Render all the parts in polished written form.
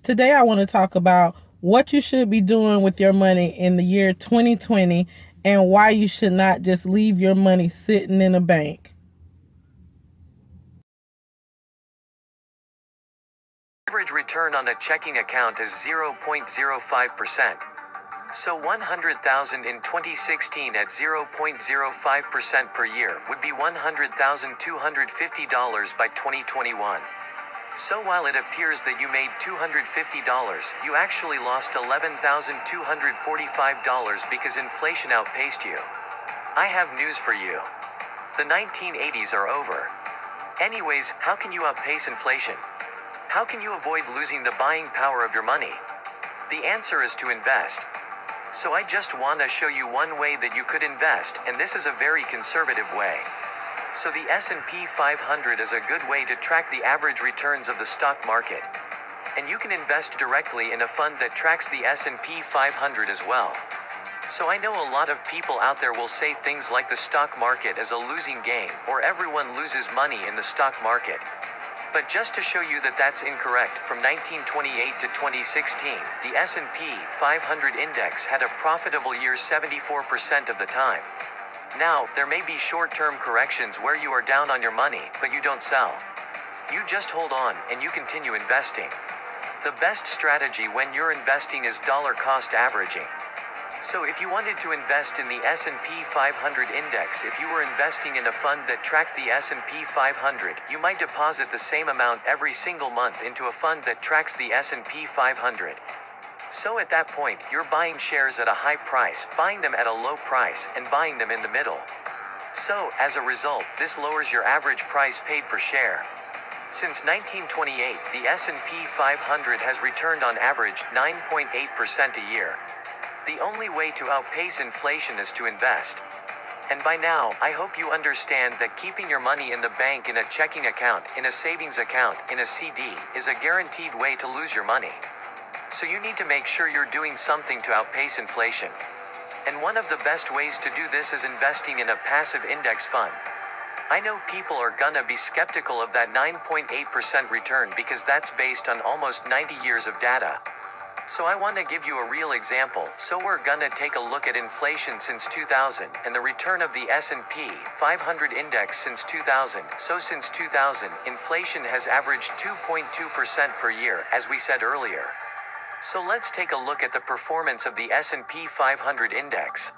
Today, I want to talk about what you should be doing with your money in the year 2020 and why you should not just leave your money sitting in a bank. Average return on a checking account is 0.05%. So 100,000 in 2016 at 0.05% per year would be $100,250 by 2021. So while it appears that you made $250, you actually lost $11,245 because inflation outpaced you. I have news for you. The 1980s are over. Anyways, how can you outpace inflation? How can you avoid losing the buying power of your money? The answer is to invest. So I just want to show you one way that you could invest, and this is a very conservative way. So the S&P 500 is a good way to track the average returns of the stock market. And you can invest directly in a fund that tracks the S&P 500 as well. So I know a lot of people out there will say things like the stock market is a losing game, or everyone loses money in the stock market. But just to show you that that's incorrect, from 1928 to 2016, the S&P 500 index had a profitable year 74% of the time. Now, there may be short-term corrections where you are down on your money, but you don't sell. You just hold on, and you continue investing. The best strategy when you're investing is dollar cost averaging. So if you wanted to invest in the S&P 500 index, if you were investing in a fund that tracked the S&P 500, you might deposit the same amount every single month into a fund that tracks the S&P 500. So at that point, you're buying shares at a high price, buying them at a low price, and buying them in the middle. So, as a result, this lowers your average price paid per share. Since 1928, the S&P 500 has returned on average 9.8% a year. The only way to outpace inflation is to invest. And by now, I hope you understand that keeping your money in the bank, in a checking account, in a savings account, in a CD, is a guaranteed way to lose your money. So you need to make sure you're doing something to outpace inflation. And one of the best ways to do this is investing in a passive index fund. I know people are gonna be skeptical of that 9.8% return because that's based on almost 90 years of data. So I want to give you a real example. So we're gonna take a look at inflation since 2000 and the return of the S&P 500 index since 2000. So since 2000, inflation has averaged 2.2% per year, as we said earlier. So let's take a look at the performance of the S&P 500 index.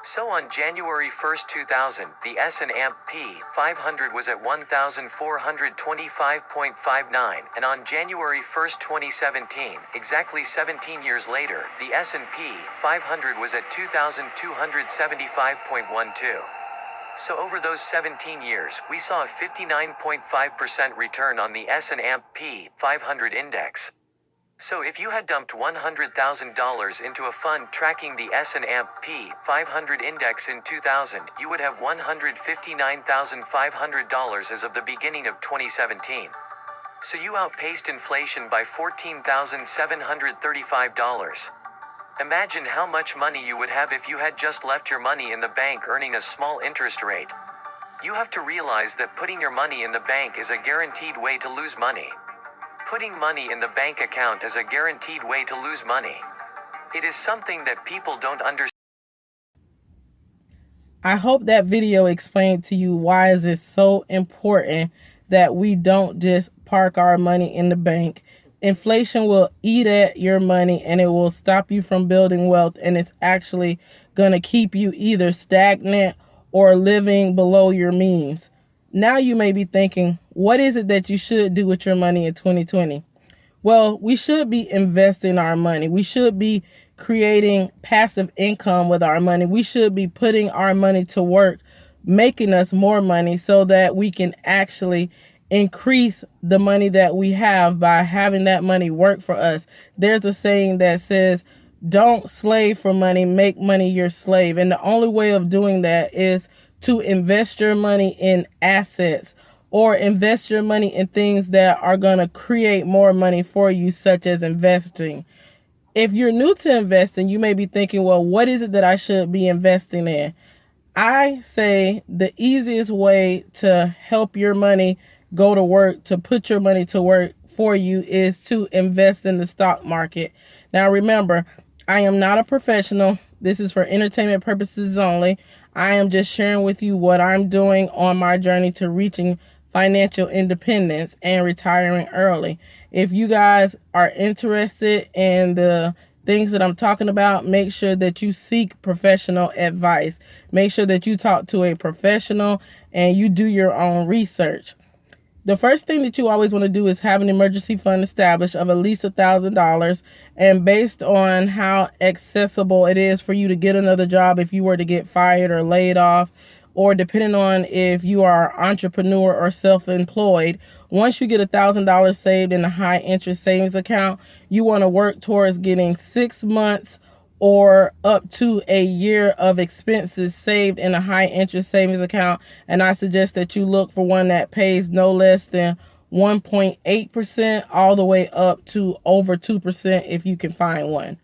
So on January 1st, 2000, the S&P 500 was at 1,425.59, and on January 1st, 2017, exactly 17 years later, the S&P 500 was at 2,275.12. So over those 17 years, we saw a 59.5% return on the S&P 500 index. So if you had dumped $100,000 into a fund tracking the S&P 500 index in 2000, you would have $159,500 as of the beginning of 2017. So you outpaced inflation by $14,735. Imagine how much money you would have if you had just left your money in the bank earning a small interest rate. You have to realize that putting your money in the bank is a guaranteed way to lose money. Putting money in the bank account is a guaranteed way to lose money. It is something that people don't understand. I hope that video explained to you why is it so important that we don't just park our money in the bank. Inflation will eat at your money and it will stop you from building wealth, and it's actually going to keep you either stagnant or living below your means. Now you may be thinking, what is it that you should do with your money in 2020? Well, we should be investing our money. We should be creating passive income with our money. We should be putting our money to work, making us more money so that we can actually increase the money that we have by having that money work for us. There's a saying that says, don't slave for money, make money your slave. And the only way of doing that is to invest your money in assets or invest your money in things that are going to create more money for you, such as investing. If you're new to investing, you may be thinking, well, what is it that I should be investing in? I say the easiest way to help your money go to work to put your money to work for you is to invest in the stock market. Now remember, I am not a professional. This is for entertainment purposes only. I am just sharing with you what I'm doing on my journey to reaching financial independence and retiring early. If you guys are interested in the things that I'm talking about, make sure that you seek professional advice. Make sure that you talk to a professional and you do your own research. The first thing that you always want to do is have an emergency fund established of at least $1,000. And based on how accessible it is for you to get another job if you were to get fired or laid off, or depending on if you are an entrepreneur or self-employed, once you get $1,000 saved in a high interest savings account, you want to work towards getting 6 months or up to a year of expenses saved in a high interest savings account. And I suggest that you look for one that pays no less than 1.8% all the way up to over 2% if you can find one.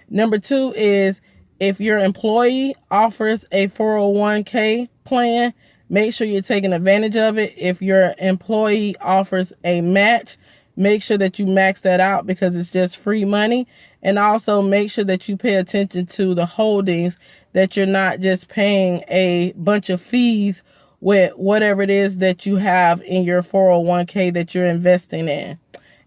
Number two is if your employee offers a 401k plan, make sure you're taking advantage of it. If your employee offers a match, make sure that you max that out because it's just free money. And also make sure that you pay attention to the holdings, that you're not just paying a bunch of fees with whatever it is that you have in your 401k that you're investing in.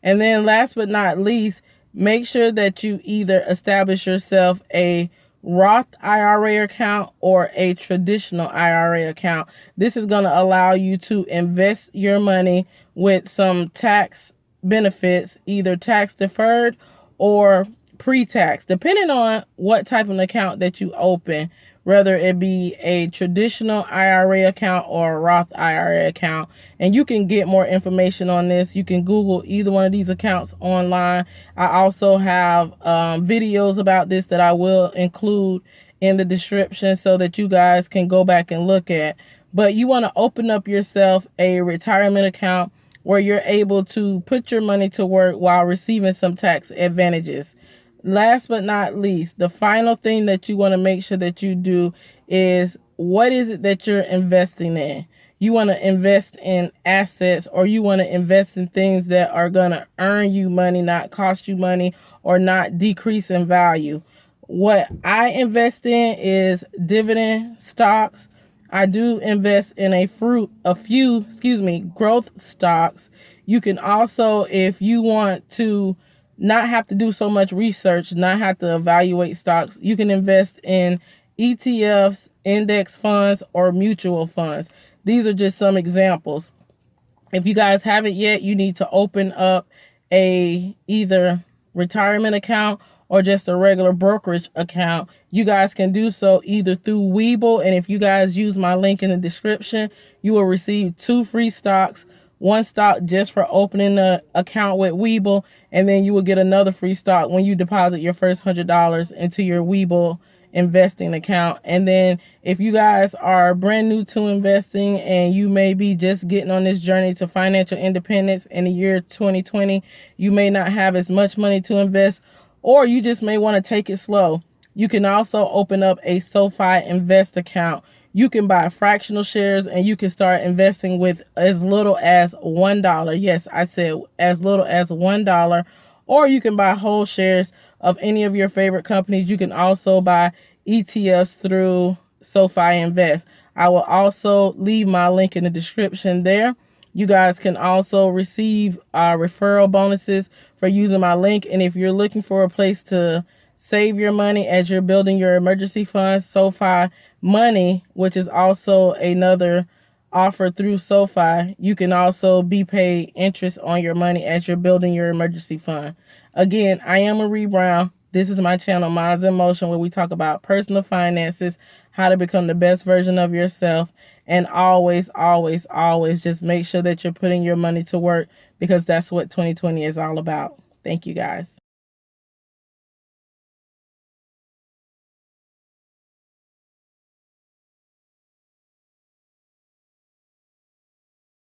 And then last but not least, make sure that you either establish yourself a Roth IRA account or a traditional IRA account. This is going to allow you to invest your money with some tax benefits, either tax deferred or pre-tax, depending on what type of account that you open, whether it be a traditional IRA account or a Roth IRA account. And you can get more information on this. You can Google either one of these accounts online. I also have videos about this that I will include in the description so that you guys can go back and look at. But you want to open up yourself a retirement account where you're able to put your money to work while receiving some tax advantages. Last but not least, the final thing that you want to make sure that you do is what is it that you're investing in? You want to invest in assets, or you want to invest in things that are going to earn you money, not cost you money, or not decrease in value. What I invest in is dividend stocks. I do invest in a few growth stocks. You can also, if you want to not have to do so much research, not have to evaluate stocks, you can invest in ETFs, index funds, or mutual funds. These are just some examples. If you guys haven't yet, you need to open up a either retirement account or just a regular brokerage account. You guys can do so either through Webull, and if you guys use my link in the description, you will receive 2 free stocks. One stock just for opening an account with Webull, and then you will get another free stock when you deposit your first $100 into your Webull investing account. And then if you guys are brand new to investing and you may be just getting on this journey to financial independence in the year 2020, you may not have as much money to invest, or you just may want to take it slow. You can also open up a SoFi Invest account. You can buy fractional shares and you can start investing with as little as $1. Yes, I said as little as $1. Or you can buy whole shares of any of your favorite companies. You can also buy ETFs through SoFi Invest. I will also leave my link in the description there. You guys can also receive referral bonuses for using my link. And if you're looking for a place to save your money as you're building your emergency funds, SoFi Money, which is also another offer through SoFi, you can also be paid interest on your money as you're building your emergency fund. Again, I am Marie Brown. This is my channel, Minds in Motion, where we talk about personal finances, how to become the best version of yourself, and always, always, always just make sure that you're putting your money to work, because that's what 2020 is all about. Thank you, guys.